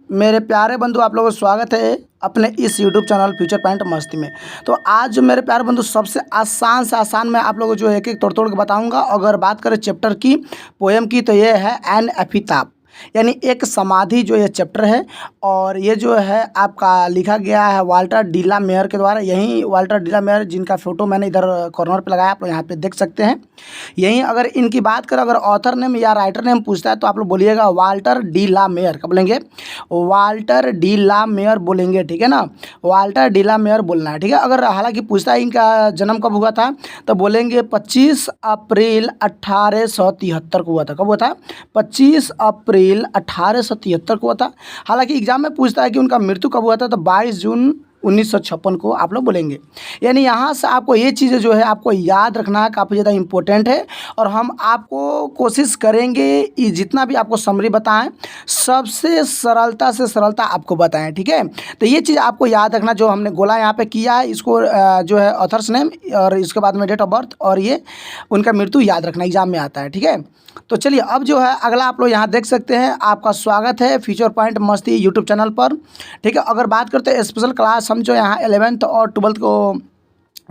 मेरे प्यारे बंधु, आप लोगों का स्वागत है अपने इस यूट्यूब चैनल फ्यूचर पॉइंट मस्ती में। तो आज जो मेरे प्यारे बंधु सबसे आसान से आसान मैं आप लोगों को जो एक-एक तोड़-तोड़ के बताऊँगा। अगर बात करें चैप्टर की, पोएम की, तो ये है एन एपिताफ, यानी एक समाधि जो ये चैप्टर है। और ये जो है आपका लिखा गया है वाल्टर डी ला मेयर के द्वारा। यही वाल्टर डी ला मेयर जिनका फ़ोटो मैंने इधर कॉर्नर पे लगाया, आप लोग यहाँ पे देख सकते हैं। यहीं अगर इनकी बात करें, अगर ऑथर नेम या राइटर नेम पूछता है तो आप लोग बोलिएगा वाल्टर डी ला मेयर। क्या बोलेंगे? वाल्टर डी ला मेयर बोलेंगे, ठीक है ना। वाल्टर डी ला मेयर बोलना है, ठीक है। अगर हालांकि पूछता है इनका जन्म कब हुआ था, तो बोलेंगे 25 अप्रैल 1873 को हुआ था। कब हुआ था? 25 अप्रैल 1873 को हुआ था। हालांकि एग्जाम में पूछता है कि उनका मृत्यु कब हुआ था, तो 22 जून 1956 को आप लोग बोलेंगे। यानी यहाँ से आपको ये चीज़ें जो है आपको याद रखना काफ़ी ज़्यादा इम्पोर्टेंट है। और हम आपको कोशिश करेंगे ये जितना भी आपको समरी बताएं, सबसे सरलता से सरलता आपको बताएं, ठीक है। तो ये चीज़ आपको याद रखना, जो हमने गोला यहाँ पे किया है, इसको जो है ऑथर्स नेम और इसके बाद में डेट ऑफ बर्थ और ये उनका मृत्यु याद रखना, एग्जाम में आता है, ठीक है। तो चलिए अब जो है अगला आप लोग यहाँ देख सकते हैं। आपका स्वागत है फ्यूचर पॉइंट मस्ती यूट्यूब चैनल पर, ठीक है। अगर बात करते हैं स्पेशल क्लास, हम जो यहाँ 11th और 12th को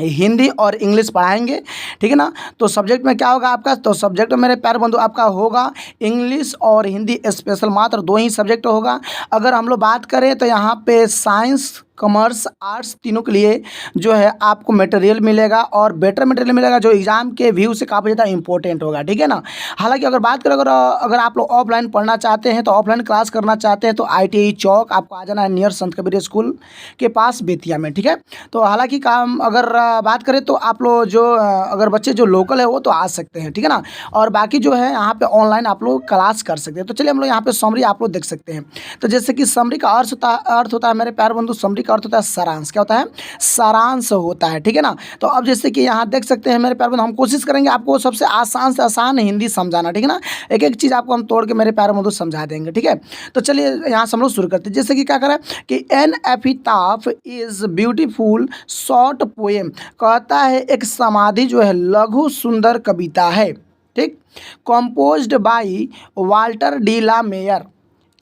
हिंदी और इंग्लिश पढ़ाएंगे, ठीक है ना। तो सब्जेक्ट में क्या होगा आपका? तो सब्जेक्ट में मेरे प्यारे बंधु आपका होगा इंग्लिश और हिंदी स्पेशल, मात्र 2 ही सब्जेक्ट होगा। अगर हम लोग बात करें तो यहाँ पे साइंस, कॉमर्स, आर्ट्स तीनों के लिए जो है आपको मटेरियल मिलेगा और बेटर मटेरियल मिलेगा, जो एग्जाम के व्यू से काफ़ी ज़्यादा इंपॉर्टेंट होगा, ठीक है ना। हालांकि अगर बात करें, अगर आप लोग ऑफलाइन पढ़ना चाहते हैं, तो ऑफलाइन क्लास करना चाहते हैं, तो ITI चौक आपको आ जाना है, नियर संत कबीर स्कूल के पास बेतिया में, ठीक है। तो हालांकि काम अगर बात करें तो आप लोग जो अगर बच्चे जो लोकल है वो तो आ सकते हैं, ठीक है ना। और बाकी जो है यहाँ पे ऑनलाइन आप लोग क्लास कर सकते हैं। तो चलिए हम लोग यहाँ पे समरी आप लोग देख सकते हैं। तो जैसे कि समरी का अर्थ होता है मेरे प्यारे बंधु, समरी का अर्थ होता है सारांश। क्या होता है? सारांश होता है, ठीक है ना। तो अब जैसे कि यहाँ देख सकते हैं मेरे प्यारे बंधु, हम कोशिश करेंगे आपको सबसे आसान से आसान हिंदी समझाना, ठीक है ना। एक एक चीज़ आपको हम तोड़ के मेरे प्यारे बंधु समझा देंगे, ठीक है। तो चलिए यहाँ से हम लोग शुरू करते हैं। जैसे कि क्या करें कि an epitaph is beautiful short poem, कहता है एक समाधि जो है लघु सुंदर कविता है, ठीक। Composed by Walter de la Mare,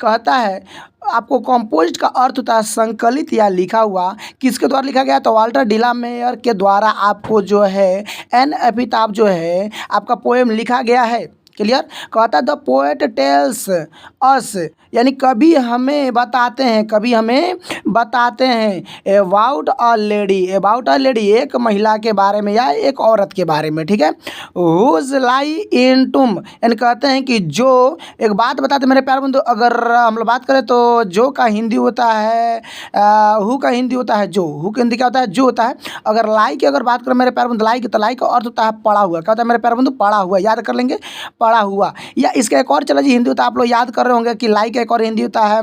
कहता है आपको कंपोज्ड का अर्थ होता है संकलित या लिखा हुआ। किसके द्वारा लिखा गया? तो वाल्टर डी ला मेयर के द्वारा आपको जो है एन एपिताफ जो है आपका पोएम लिखा गया है। क्लियर? कहता है द पोएट टेल्स अस, यानी कभी हमें बताते हैं, कभी हमें बताते हैं अबाउट अ लेडी, एक महिला के बारे में या एक औरत के बारे में, ठीक है। हुज लाई इन टूम, यानी कहते हैं कि जो, एक बात बताते हैं मेरे प्यारे बंधु, अगर हम लोग बात करें तो जो का हिंदी होता है हु का हिंदी होता है जो, हु का हिंदी क्या होता है? जो होता है। अगर लाई की अगर बात करें मेरे प्यारे बंधु, लाई की, तो लाई का अर्थ होता है पढ़ा हुआ। क्या होता है मेरे प्यारे बंधु? पढ़ा हुआ, याद कर लेंगे, पढ़ा हुआ। या इसका एक और चला जी हिंदी होता है, आप लोग याद कर रहे होंगे कि लाई का एक और हिंदी होता है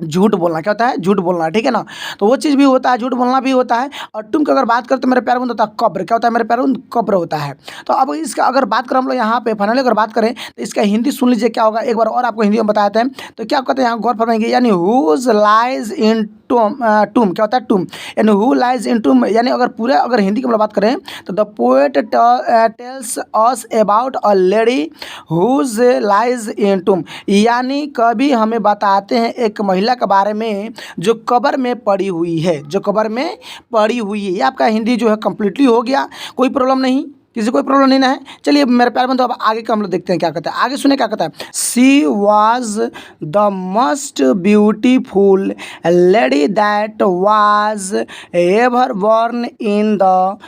झूठ बोलना। क्या होता है? झूठ बोलना, ठीक है ना। तो वो चीज़ भी होता है, झूठ बोलना भी होता है। और तुम की अगर बात करते तो मेरे प्यारे बंधु होता है कब्र। क्या होता है मेरे प्यारे बंधु? कब्र होता है। तो अब इसका अगर बात करें हम लोग यहाँ पे फाइनली अगर बात करें तो इसका हिंदी सुन लीजिए क्या होगा, एक बार और आपको हिंदी में बताते हैं। तो क्या कहते हैं यहाँ गौर फरमाएंगे, यानी हुज लाइज इन टूम, क्या होता है? टूम, यानी हु लाइज इन टूम, यानी अगर पूरे अगर हिंदी की हम लोग बात करें तो the poet tells us about a lady whose lies in tomb, यानी कभी हमें बताते हैं एक महिला के बारे में जो कब्र में पड़ी हुई है, जो कब्र में पड़ी हुई है। ये आपका हिंदी जो है कम्प्लीटली हो गया, कोई प्रॉब्लम नहीं, किसी कोई प्रॉब्लम नहीं ना है। चलिए मेरे प्यारे बंधु अब आगे का हम लोग देखते हैं क्या कहता है। आगे सुने क्या कहता है। She was the most beautiful lady that was ever born in the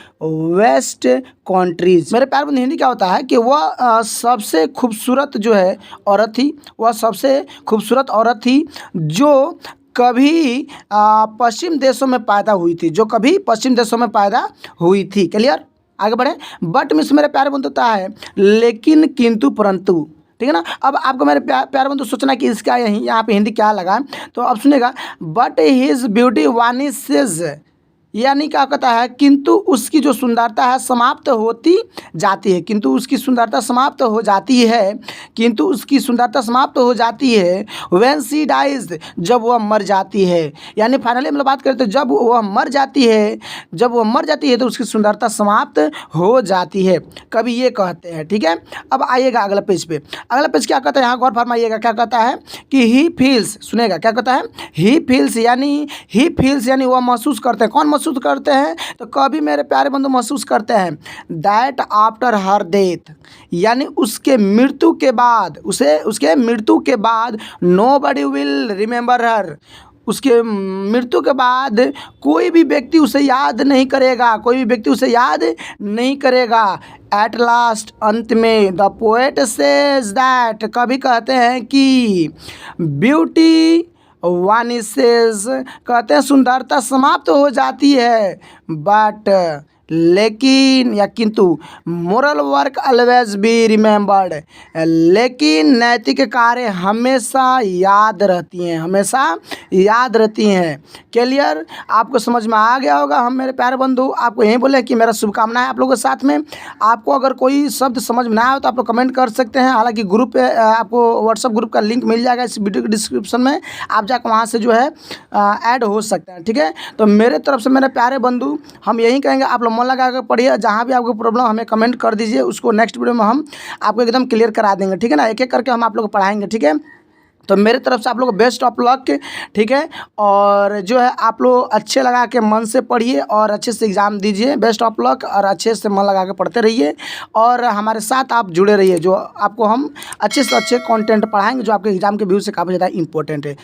west countries. मेरे प्यारे बंधु हिंदी क्या होता है कि वह सबसे खूबसूरत जो है औरत थी, वह सबसे खूबसूरत औरत थी जो कभी पश्चिम देशों में पैदा हुई थी, जो कभी पश्चिम देशों में पैदा हुई थी। क्लियर? आगे बढ़े। बट मिस मेरे प्यारे बंधु होता है लेकिन, किंतु, परंतु, ठीक है ना। अब आपको मेरे प्यारे बंधु सोचना कि इसका यहाँ पे हिंदी क्या लगा, तो अब सुनेगा। बट हिज ब्यूटी वानिशेज, यानी क्या कहता है, किंतु उसकी जो सुंदरता है समाप्त होती जाती है, किंतु उसकी सुंदरता समाप्त हो जाती है, किंतु उसकी सुंदरता समाप्त हो जाती है व्हेन शी डाइज, जब वह मर जाती है। यानी फाइनली हम लोग बात करें तो जब वह मर जाती है, जब वह मर जाती है तो उसकी सुंदरता समाप्त हो जाती है, कभी ये कहते हैं। ठीक है, अब आइएगा अगला पेज पे। अगला पेज क्या कहता है, यहाँ गौर फरमाइएगा, क्या कहता है कि ही फील्स, सुनेगा क्या कहता है, ही फील्स यानी वह महसूस करते हैं। कौन महसूस करते हैं, तो कभी मेरे प्यारे बंधु महसूस करते हैं दैट आफ्टर हर डेथ, यानी उसके मृत्यु के बाद, उसके मृत्यु के बाद नोबडी विल रिमेंबर हर, उसके मृत्यु के बाद कोई भी व्यक्ति उसे याद नहीं करेगा, कोई भी व्यक्ति उसे याद नहीं करेगा। एट लास्ट, अंत में, द पोएट सेज दैट, कभी कहते हैं कि ब्यूटी वानिसेस, कहते हैं सुंदरता समाप्त हो जाती है, बट लेकिन या किंतु moral work always be remembered, लेकिन नैतिक कार्य हमेशा याद रहती हैं, हमेशा याद रहती हैं। क्लियर, आपको समझ में आ गया होगा। हम मेरे प्यारे बंधु आपको यही बोले कि मेरा शुभकामनाएं आप लोगों के साथ में। आपको अगर कोई शब्द समझ में ना आए तो आप लोग कमेंट कर सकते हैं। हालांकि ग्रुप पे आपको व्हाट्सअप ग्रुप का लिंक मिल जाएगा इस वीडियो के डिस्क्रिप्शन में, आप जाकर वहाँ से जो है ऐड हो सकते हैं। ठीक है, तो मेरे तरफ से मेरे प्यारे बंधु हम यही कहेंगे, आप लोग मन लगा कर पढ़िए। जहाँ भी आपको प्रॉब्लम हमें कमेंट कर दीजिए, उसको नेक्स्ट वीडियो में हम आपको एकदम क्लियर करा देंगे। ठीक है ना, एक एक करके हम आप लोग को पढ़ाएंगे। ठीक है, तो मेरे तरफ से आप लोग को बेस्ट ऑफ लक। ठीक है, और जो है आप लोग अच्छे लगा के मन से पढ़िए और अच्छे से एग्ज़ाम दीजिए। बेस्ट ऑफ लक, और अच्छे से मन लगा के पढ़ते रहिए और हमारे साथ आप जुड़े रहिए, जो आपको हम अच्छे से अच्छे कंटेंट पढ़ाएंगे जो आपके एग्ज़ाम के व्यू से काफ़ी ज़्यादा इंपॉर्टेंट है।